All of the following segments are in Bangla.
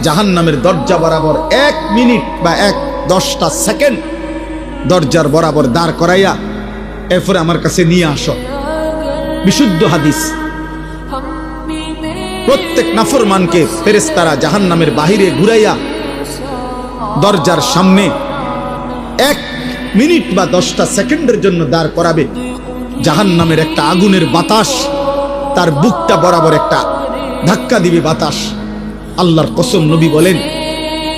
জাহান্নামের দরজা বরাবর 1 মিনিট বা 10টা সেকেন্ড দরজার বরাবর দাঁড় করাইয়া এরপরে আমার কাছে নিয়ে আসো। বিশুদ্ধ হাদিস। প্রত্যেক নাফরমানকে ফেরেশতারা জাহান্নামের বাহিরে ঘুরাইয়া দরজার সামনে 1 মিনিট বা 10টা সেকেন্ডের জন্য দাঁড় করাবে। জাহান্নামের একটা আগুনের বাতাস তার বুকটা বরাবর একটা ধাক্কা দিবে বাতাস। আল্লাহর কসম, নবী বলেন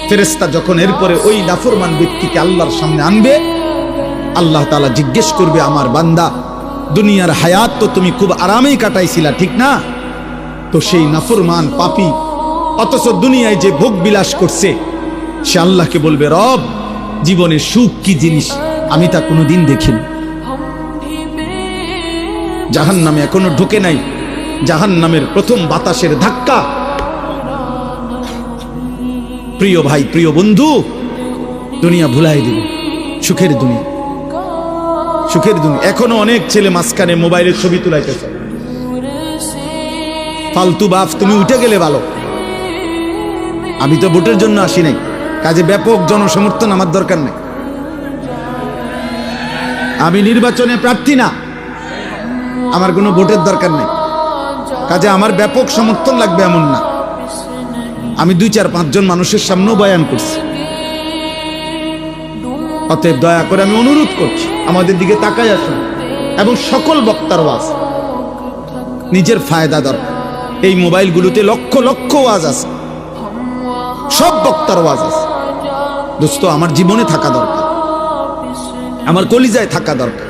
ফেরেশতা যখন এরপরে ওই নাফরমান ব্যক্তিকে আল্লাহর সামনে আনবে, আল্লাহ তাআলা জিজ্ঞেস করবে, আমার বান্দা, দুনিয়ার হায়াত তো তুমি খুব আরামেই কাটাইছিলা, ঠিক না? তো সেই নাফরমান পাপী অথচ দুনিয়ায় যে ভোগ বিলাস করছে, সে আল্লাহকে বলবে, রব, জীবনে সুখ কি জিনিস আমি তা কোনোদিন দেখিনি। জাহান্নামে এখনো ঢুকে নাই, জাহান্নামের প্রথম বাতাসের ধাক্কা। প্রিয় ভাই, প্রিয় বন্ধু, দুনিয়া ভুলাই দিবে, সুখের দুনিয়া, সুখের দুনিয়া। এখনো অনেক ছেলে মাঝখানে মোবাইলের ছবি তুলাইতেছে। ফালতু বাপ, তুমি উঠে গেলে ভালো। আমি তো ভোটের জন্য আসি নাই, কাজে ব্যাপক জনসমর্থন আমার দরকার নেই। আমি নির্বাচনে প্রার্থী না, আমার কোনো ভোটের দরকার নেই, কাজে আমার ব্যাপক সমর্থন লাগবে এমন না। আমি 2-4-5 জন মানুষের সামনেও বয়ান করছি। অতএব দয়া করে আমি অনুরোধ করছি, আমাদের দিকে তাকাই আসুন। এবং সকল বক্তার ওয়াজ, নিজের ফায়দা দরকার। এই মোবাইলগুলোতে লক্ষ লক্ষ ওয়াজ আছে, সব বক্তার ওয়াজ আছে। দোস্ত, আমার জীবনে থাকা দরকার, আমার কলিজায় থাকা দরকার,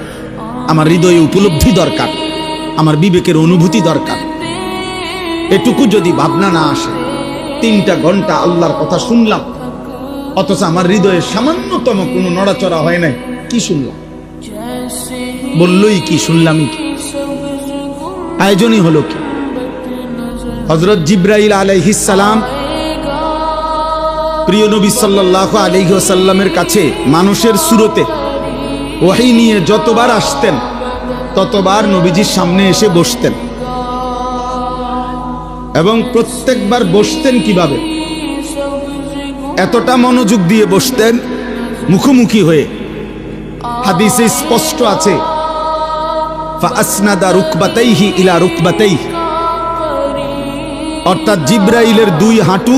আমার হৃদয়ে উপলব্ধি দরকার, আমার বিবেকের অনুভূতি দরকার। এটুকু যদি ভাবনা না আসে, 3টা ঘন্টা আল্লাহর কথা শুনলাম, অথচ আমার হৃদয়ে সামান্যতম কোনো নড়াচড়া হয় নাই, কি শুনলাম? বললই কি, শুনলামই কি? আয়োজনই হলো কি? হযরত জিবরাইল আলাইহিস সালাম প্রিয় নবী সাল্লাল্লাহু আলাইহি ওয়াসাল্লামের কাছে মানুষের সুরতে ওহী নিয়ে যতবার আসতেন, ততবার নবীজির সামনে এসে বসতেন। এবং প্রত্যেকবার বসতেন কিভাবে? এতটা মনোযোগ দিয়ে বসতেন, মুখোমুখি হয়ে। হাদিসে স্পষ্ট আছে, ফাআসনাদা রুকবাতাইহি ইলা রুকবাতাইহি, অর্থাৎ জিবরাইলের 2 হাঁটু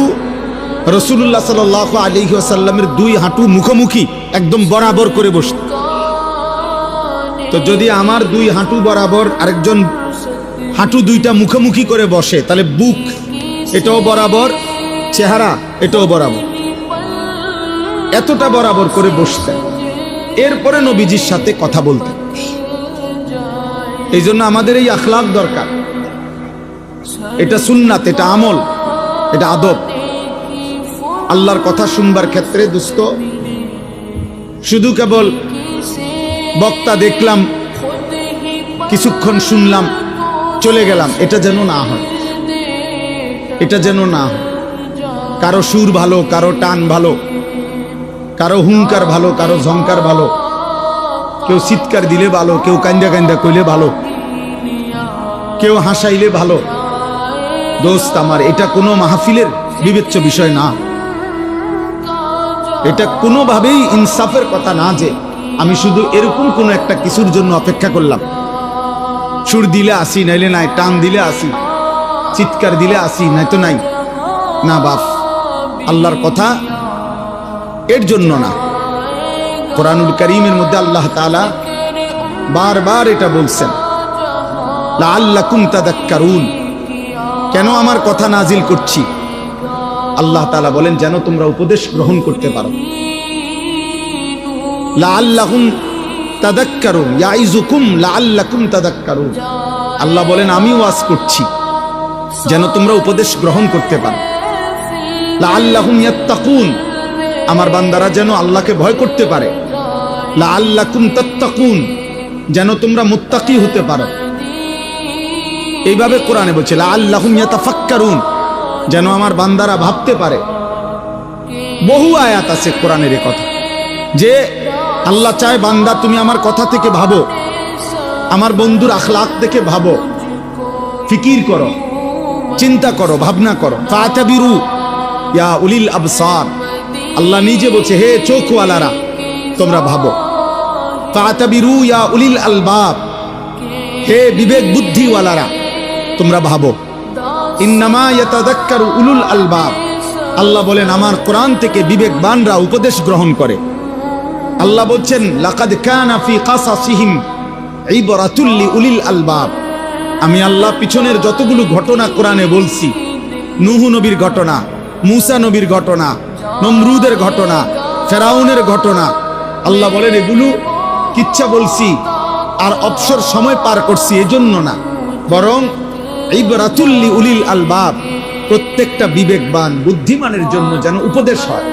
রাসূলুল্লাহ সাল্লাল্লাহু আলাইহি ওয়াসাল্লামের 2 হাঁটু মুখোমুখি একদম বরাবর করে বসতেন। তো যদি আমার 2 হাঁটু বরাবর আরেকজন হাঁটু 2টা মুখোমুখি করে বসে, তাহলে বুক এটাও বরাবর, চেহারা এটাও বরাবর, এতটা বরাবর করে বসতেন। এরপরে নবীজির সাথে কথা বলতেন। এই জন্য আমাদের এই আখলাক দরকার। এটা সুন্নাত, এটা আমল, এটা আদব। আল্লাহর কথা শুনবার ক্ষেত্রে দোস্ত, শুধু কেবল বক্তা দেখলাম, কিছুক্ষণ শুনলাম, চলে গেলাম, এটা যেন না হয়, এটা যেন না হয়। কারো সুর ভালো, কারো টান ভালো, কারো হুঙ্কার ভালো, কারো ঝংকার ভালো, কেউ চিৎকার দিলে ভালো, কেউ কান্দা কান্দা কইলে ভালো, কেউ হাসাইলে ভালো। দোস্ত আমার, এটা কোনো মাহফিলের বিবেচ্য বিষয় না। এটা কোনোভাবেই ইনসাফের কথা না যে আমি শুধু এরকম কোনো একটা কিছুর জন্য অপেক্ষা করলাম, সুর দিলে আসি, নাইলে নাই, টান দিলে আসি, চিৎকার দিলে আসি, নাই তো নাই। না বাপ, আল্লাহর কথা এর জন্য না। কোরআনুল কারীমের মধ্যে আল্লাহ তাআলা বারবার এটা বলছেন, লাআল্লাকুম তাযাক্কারুন। কেন আমার কথা নাজিল করছি? আল্লাহ তাআলা বলেন, যেন তোমরা উপদেশ গ্রহণ করতে পারো। লাআল্লাকুম তাযাক্কারুন, ইয়াইযুকুম লাআল্লাকুম তাযাক্কারুন। আল্লাহ বলেন, আমি ওয়াজ করছি যেন তোমরা উপদেশ গ্রহণ করতে পারো। লাআল্লাহুম ইয়াত্তাকুন, আমার বান্দারা যেন আল্লাহকে ভয় করতে পারে। লাআল্লাকুম তাত্তাকুন, যেন তোমরা মুত্তাকি হতে পারো। এইভাবে কোরআনে বলছে, লাআল্লাহুম ইয়াতাফাক্কারুন, যেন আমার বান্দারা ভাবতে পারে। বহু আয়াত আছে কোরআনের এই কথা, যে আল্লাহ চায় বান্দা তুমি আমার কথা থেকে ভাবো, আমার বন্ধুর আখলাক থেকে ভাবো, ফিকির করো, চিন্তা করো, ভাবনা করো। ফাতাবিরু, ইয়া উলিল আবসার, আল্লাহ নিজে বলছে হে চোখওয়ালারা তোমরা ভাবো। ফাতাবিরু ইয়া উলিল আলবাব, হে বিবেক বুদ্ধিওয়ালারা তোমরা ভাবো। ইন্নামা ইয়াতাযাক্কারু উলুল আলবাব, আল্লাহ বলেন আমার কোরআন থেকে বিবেকবানরা উপদেশ গ্রহণ করে। আল্লাহ বলছেন লাকাদ কানা ফি কাসাসিহিম ইবরাতুল লিউলিল আলবাব, আমি আল্লাহ পিছনের যতগুলো ঘটনা কোরআনে বলছি, নূহ নবীর ঘটনা, মূসা নবীর ঘটনা, নমরুদের ঘটনা, ফেরাউনের ঘটনা, আল্লাহ বলেন এগুলো কিচ্ছা বলছি আর অবসর সময় পার করছি এজন্য না, বরং ইবরাতুল লিউলিল আলবাব, প্রত্যেকটা বিবেকবান বুদ্ধিমানের জন্য যেন উপদেশ হয়,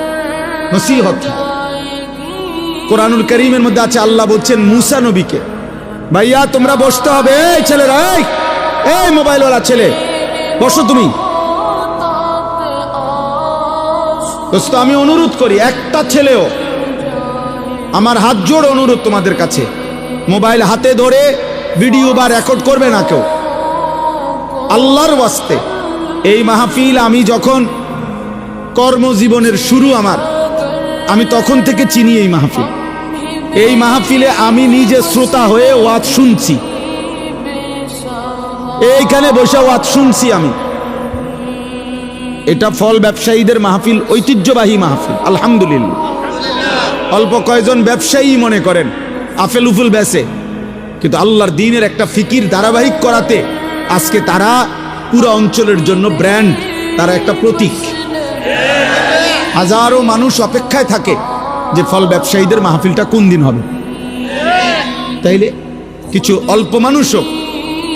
নসিহত হয়। কোরআনুল কারীমের মধ্যে আছে আল্লাহ বলছেন মূসা নবীকে, ভাইয়া তোমরা বসতে হবে, এই ছেলেরা, এই মোবাইলওয়ালা ছেলে বসো তুমি। দোস্ত আমি অনুরোধ করি, একটা ছেলেও, আমার হাত জোড় অনুরোধ তোমাদের কাছে, মোবাইল হাতে ধরে ভিডিও বা রেকর্ড করবে না কেউ, আল্লাহর ওয়াস্তে। এই মাহফিল আমি যখন কর্মজীবনের শুরু আমার, আমি তখন থেকে চিনি এই মাহফিল। এই মাহফিলে আমি নিজে শ্রোতা হয়ে ওয়াজ শুনছি, এইখানে বসে ওয়াজ শুনছি আমি। এটা ফল ব্যবসায়ীদের মাহফিল, ঐতিহ্যবাহী মাহফিল, আলহামদুলিল্লাহ। অল্প কয়েকজন ব্যবসায়ী মনে করেন আফেল উফুল বেচে, কিন্তু আল্লাহর দ্বীনের একটা ফিকির ধারাবাহিক করাতে আজকে তারা পুরো অঞ্চলের জন্য ব্র্যান্ড, তারা একটা প্রতীক। হাজারো মানুষ অপেক্ষায় থাকে যে ফল ব্যবসায়ীদের মাহফিলটা কোন দিন হবে। তাইলে কিছু অল্প মানুষ হোক,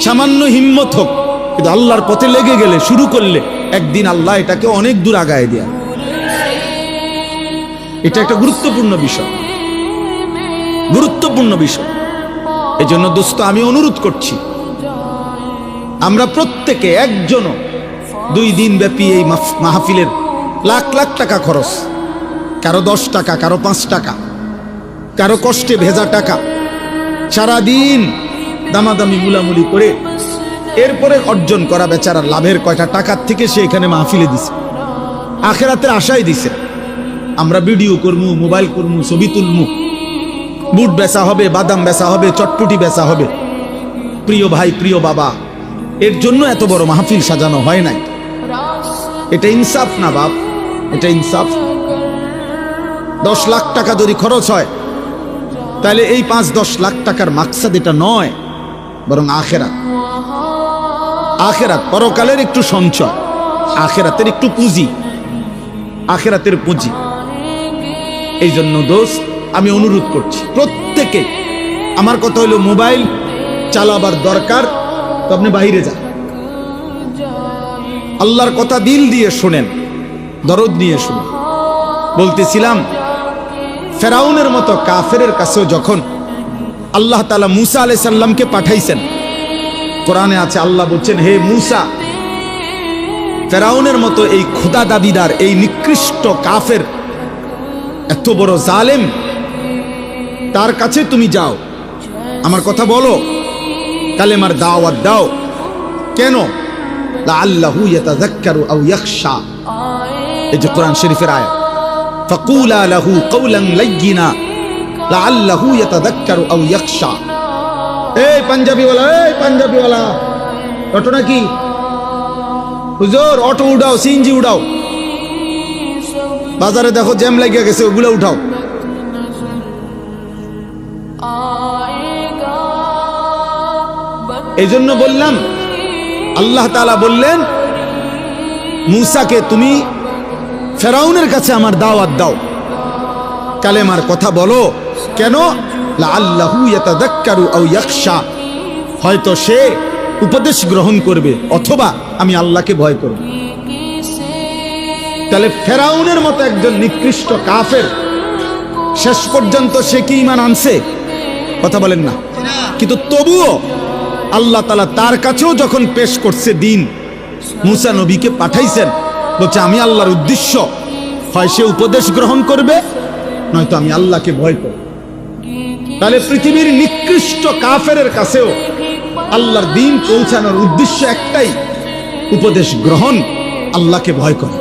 সামান্য হিম্মত হোক, কিন্তু আল্লাহর পথে লেগে গেলে, শুরু করলে একদিন আল্লাহ এটাকে অনেক দূর আগায় দেয়া। এটা একটা গুরুত্বপূর্ণ বিষয়, গুরুত্বপূর্ণ বিষয়। এই জন্য দোস্ত আমি অনুরোধ করছি, আমরা প্রত্যেকে একজনও 2 দিন ব্যাপী এই মাহফিলের লাখ লাখ টাকা খরচ, কারো 10 টাকা, কারো 5 টাকা, কারো কষ্টে ভেজা টাকা, সারাদিন দামাদামি মুলামুলি করে এরপরে অর্জন করা বেচারার লাভের কয়টা টাকার থেকে সে এখানে মাহফিলে দিছে, আখেরাতের আশায় দিছে। আমরা ভিডিও করবো, মোবাইল করবো, ছবি তুলবো, বুট বেচা হবে, বাদাম বেচা হবে, চটপটি বেচা হবে। প্রিয় ভাই, প্রিয় বাবা, এর জন্য এত বড় মাহফিল সাজানো হয় নাই। এটা ইনসাফ না বাপ, এটা ইনসাফ। 10 লাখ টাকা যদি খরচ হয়, তাহলে এই 5-10 লাখ টাকার মাকসাদ এটা নয়, বরং আখেরাত। আখেরাত, পরকালের একটু সঞ্চয়, আখেরাতের একটু পুঁজি, আখেরাতের পুঁজি। এই জন্য দোস্ত আমি অনুরোধ করছি প্রত্যেকে, আমার কথা হলো মোবাইল চালাবার দরকার তো আপনি বাইরে যান, আল্লাহর কথা দিল দিয়ে শুনেন, দরদ নিয়ে শুনেন। বলতেছিলাম ফেরাউনের মতো কাফেরের কাছেও যখন আল্লাহ তাআলা মূসা আলাইহিস সালামকে পাঠাইছেন, কোরআনে আছে আল্লাহ বলছেন হে মূসা, ফেরাউনের মতো এই খোদা দাবিদার, এই নিকৃষ্ট কাফের, এত বড় জালেম, তার কাছে তুমি যাও, আমার কথা বলো, কালেমার দাওয়াত দাও। কেন? লাআল্লাহু ইয়াতাযাক্কারু আও ইয়াখশা, এই যে কোরআন শরীফের আয়াত, ফাকুলা লাহু কাওলান লাইয়িনা লাআল্লাহু ইয়াতাযাক্কারু আও ইয়াখশা। এই পাঞ্জাবিওয়ালা, এই পাঞ্জাবিওয়ালা, অটো নাকি? হুজুর অটো উঠাও, সিএনজি উঠাও, বাজারে দেখো জ্যাম লাগিয়ে গেছে, ওগুলো উঠাও। এই জন্য বললাম, আল্লাহ তাআলা বললেন মূসাকে তুমি ফেরাউনের কাছে আমার দাওয়াত দাও, কালেমার কথা বলো। কেন? লাআল্লাহু ইয়াতাযাক্কারু আও ইয়াখশা, হয়তো সে উপদেশ গ্রহণ করবে অথবা আমি আল্লাহকে ভয় করব। তাহলে ফেরাউনের মতো একজন নিকৃষ্ট কাফের, শেষ পর্যন্ত সে কি ঈমান আনছে? কথা বলেন না। কিন্তু তবুও আল্লাহ তাআলা তার কাছেও যখন পেশ করছে দিন, মূসা নবীকে পাঠাইছেন, বলছে আমি আল্লাহর উদ্দেশ্য, হয় সে উপদেশ গ্রহণ করবে নয়তো আমি আল্লাহকে ভয় করব। তাহলে পৃথিবীর নিকৃষ্ট কাফেরের কাছেও আল্লাহর দ্বীন পৌঁছানোর উদ্দেশ্য একটাই, উপদেশ গ্রহণ, আল্লাহকে ভয় করা।